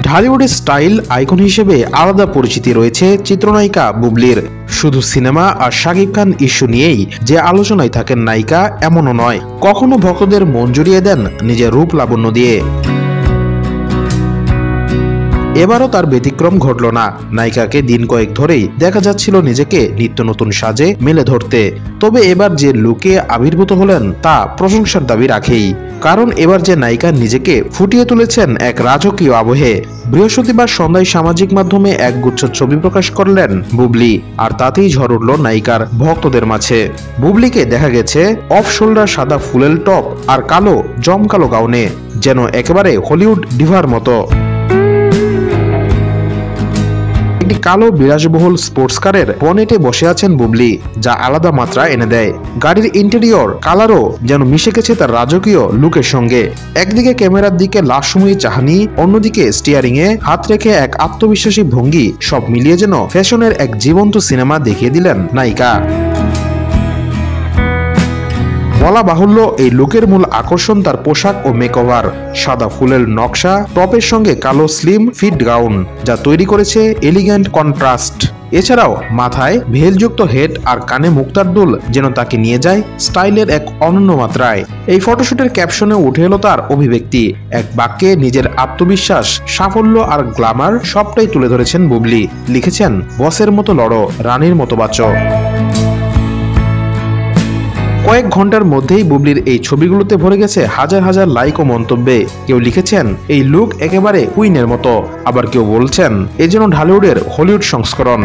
ঢালিউডের style icon হিসেবে আলাদা পরিচিতি রয়েছে চিত্রনায়িকা বুবলির। শুধু সিনেমা আর শাকিব খান ইস্যু নিয়েই যে আলোচনায় থাকেন নায়িকা এমনও নয়, কখনো ভক্তদের মন জুড়িয়ে দেন নিজের রূপ লাবণ্য দিয়ে। এবারও তার ব্যতিক্রম ঘটল না। নায়িকাকে দিন কয়েক ধরেই দেখা যাচ্ছিল নিজেকে নিত্য নতুন সাজে মেলে ধরতে। তবে এবার যে লুকে আবির্ভূত হলেন তা প্রশংসার দাবি রাখেই, কারণ এবার যে নায়িকা নিজেকে ফুটিয়ে তুলেছেন এক রাজকীয় আবহে। বৃহস্পতিবার সন্ধ্যায় সামাজিক মাধ্যমে এক গুচ্ছ ছবি প্রকাশ করলেন বুবলি, আর তাতেই ঝড় উঠল নায়িকার ভক্তদের মাঝে। বুবলিকে দেখা গেছে অফ শোল্ডার সাদা ফুলেল টপ আর কালো জমকালো গাউনে, যেন একেবারে হলিউড ডিভার মতো। একটি কালো বিলাসবহুল স্পোর্টস কারের বনেটে বসে আছেন বুবলি, যা আলাদা মাত্রা এনে দেয়। গাড়ির ইন্টেরিয়র কালারও যেন মিশে গেছে তার রাজকীয় লুকের সঙ্গে। একদিকে ক্যামেরার দিকে লাশময়ী চাহনি, অন্যদিকে স্টিয়ারিং এ হাত রেখে এক আত্মবিশ্বাসী ভঙ্গি, সব মিলিয়ে যেন ফ্যাশনের এক জীবন্ত সিনেমা দেখিয়ে দিলেন নায়িকা। বলা বাহুল্য, এই লুকের মূল আকর্ষণ তার পোশাক ও মেকওভার। সাদা ফুলের নকশা টপের সঙ্গে কালো স্লিম ফিট গাউন, যা তৈরি করেছে এলিগ্যান্ট কন্ট্রাস্ট। এছাড়াও মাথায় ভেলযুক্ত হেড আর কানে মুক্তার দুল যেন তাকে নিয়ে যায় স্টাইলের এক অনন্য মাত্রায়। এই ফটোশুটের ক্যাপশনে উঠে এলো তার অভিব্যক্তি। এক বাক্যে নিজের আত্মবিশ্বাস, সাফল্য আর গ্ল্যামার সবটাই তুলে ধরেছেন বুবলি। লিখেছেন, বসের মতো লড়ো, রানীর মতো বাঁচো। কয়েক ঘন্টার মধ্যেই বুবলির এই ছবিগুলোতে ভরে গেছে হাজার হাজার লাইক ও মন্তব্যে। কেউ লিখেছেন, এই লুক একেবারে কুইনের মতো, আবার কেউ বলছেন এ যেন ঢালিউডের হলিউড সংস্করণ।